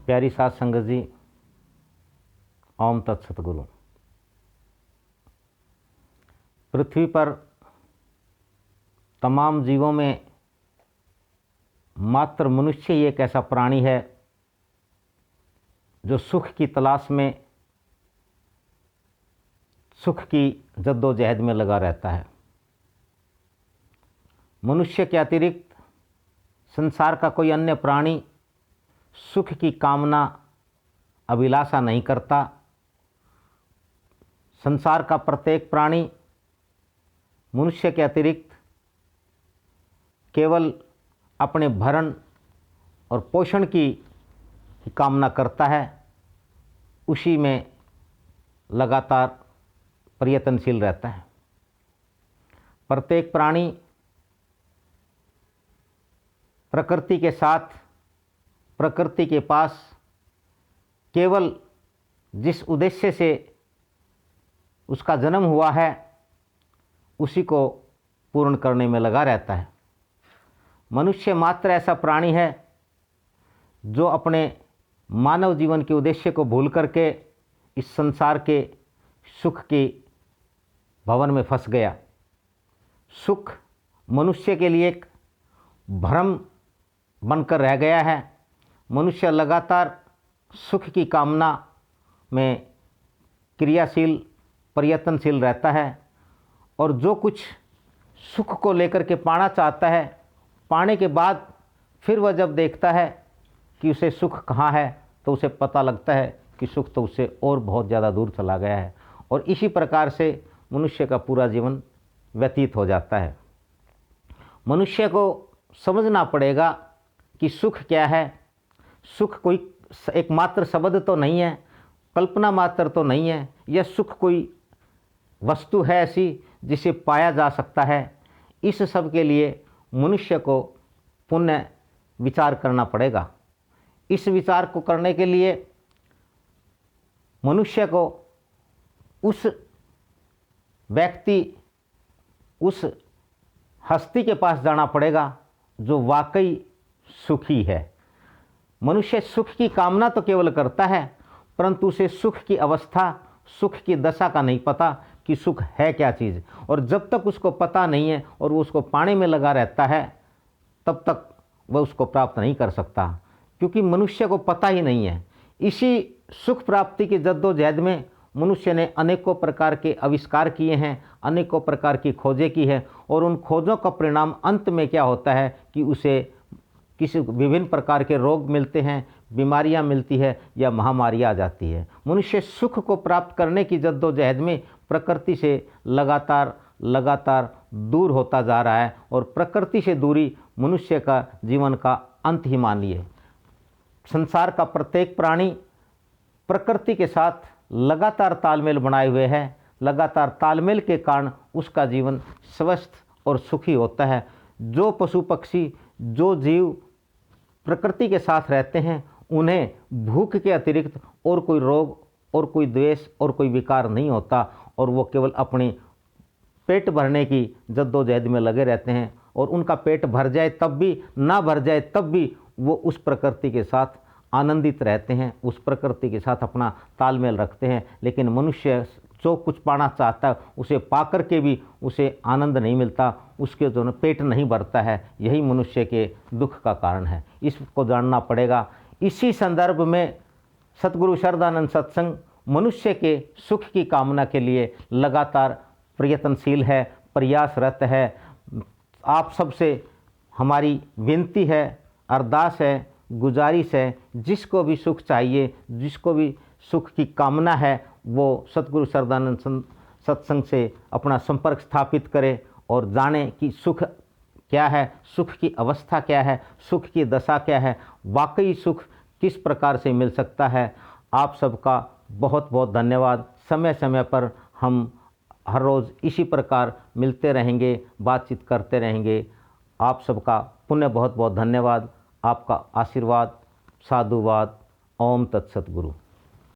प्यारी साध संगत जी, ओम तत्सतगुरु। पृथ्वी पर तमाम जीवों में मात्र मनुष्य ही एक ऐसा प्राणी है जो सुख की तलाश में, सुख की जद्दोजहद में लगा रहता है। मनुष्य के अतिरिक्त संसार का कोई अन्य प्राणी सुख की कामना, अभिलाषा नहीं करता। संसार का प्रत्येक प्राणी मनुष्य के अतिरिक्त केवल अपने भरण और पोषण की कामना करता है, उसी में लगातार प्रयत्नशील रहता है। प्रत्येक प्राणी प्रकृति के साथ, प्रकृति के पास केवल जिस उद्देश्य से उसका जन्म हुआ है उसी को पूर्ण करने में लगा रहता है। मनुष्य मात्र ऐसा प्राणी है जो अपने मानव जीवन के उद्देश्य को भूल करके इस संसार के सुख के भवन में फंस गया। सुख मनुष्य के लिए एक भ्रम बनकर रह गया है। मनुष्य लगातार सुख की कामना में क्रियाशील, प्रयत्नशील रहता है और जो कुछ सुख को लेकर के पाना चाहता है, पाने के बाद फिर वह जब देखता है कि उसे सुख कहाँ है तो उसे पता लगता है कि सुख तो उससे और बहुत ज़्यादा दूर चला गया है। और इसी प्रकार से मनुष्य का पूरा जीवन व्यतीत हो जाता है। मनुष्य को समझना पड़ेगा कि सुख क्या है। सुख कोई एकमात्र शब्द तो नहीं है, कल्पना मात्र तो नहीं है। यह सुख कोई वस्तु है ऐसी जिसे पाया जा सकता है। इस सब के लिए मनुष्य को पुनः विचार करना पड़ेगा। इस विचार को करने के लिए मनुष्य को उस व्यक्ति, उस हस्ती के पास जाना पड़ेगा जो वाकई सुखी है। मनुष्य सुख की कामना तो केवल करता है, परंतु उसे सुख की अवस्था, सुख की दशा का नहीं पता कि सुख है क्या चीज़। और जब तक उसको पता नहीं है और वो उसको पाने में लगा रहता है, तब तक वह उसको प्राप्त नहीं कर सकता, क्योंकि मनुष्य को पता ही नहीं है। इसी सुख प्राप्ति की जद्दोजहद में मनुष्य ने अनेकों प्रकार के आविष्कार किए हैं, अनेकों प्रकार की खोजें की है, और उन खोजों का परिणाम अंत में क्या होता है कि उसे किसी विभिन्न प्रकार के रोग मिलते हैं, बीमारियां मिलती है या महामारियां आ जाती है। मनुष्य सुख को प्राप्त करने की जद्दोजहद में प्रकृति से लगातार दूर होता जा रहा है, और प्रकृति से दूरी मनुष्य का जीवन का अंत ही मान लिए। संसार का प्रत्येक प्राणी प्रकृति के साथ लगातार तालमेल बनाए हुए है। लगातार तालमेल के कारण उसका जीवन स्वस्थ और सुखी होता है। जो पशु पक्षी, जो जीव प्रकृति के साथ रहते हैं, उन्हें भूख के अतिरिक्त और कोई रोग और कोई द्वेष और कोई विकार नहीं होता, और वो केवल अपने पेट भरने की जद्दोजहद में लगे रहते हैं। और उनका पेट भर जाए तब भी, ना भर जाए तब भी वो उस प्रकृति के साथ आनंदित रहते हैं, उस प्रकृति के साथ अपना तालमेल रखते हैं। लेकिन मनुष्य जो कुछ पाना चाहता है उसे पा कर के भी उसे आनंद नहीं मिलता, उसके जो पेट नहीं भरता है। यही मनुष्य के दुख का कारण है। इसको जानना पड़ेगा। इसी संदर्भ में सतगुरु शरदानंद सत्संग मनुष्य के सुख की कामना के लिए लगातार प्रयत्नशील है, प्रयासरत है। आप सबसे हमारी विनती है, अरदास है, गुजारिश है, जिसको भी सुख चाहिए, जिसको भी सुख की कामना है, वो सतगुरु शरदानंद सत्संग से अपना संपर्क स्थापित करे और जाने कि सुख क्या है, सुख की अवस्था क्या है, सुख की दशा क्या है, वाकई सुख किस प्रकार से मिल सकता है। आप सबका बहुत बहुत धन्यवाद। समय समय पर हम हर रोज़ इसी प्रकार मिलते रहेंगे, बातचीत करते रहेंगे। आप सबका पुनः बहुत बहुत धन्यवाद। आपका आशीर्वाद, साधुवाद। ओम तत्सत गुरु।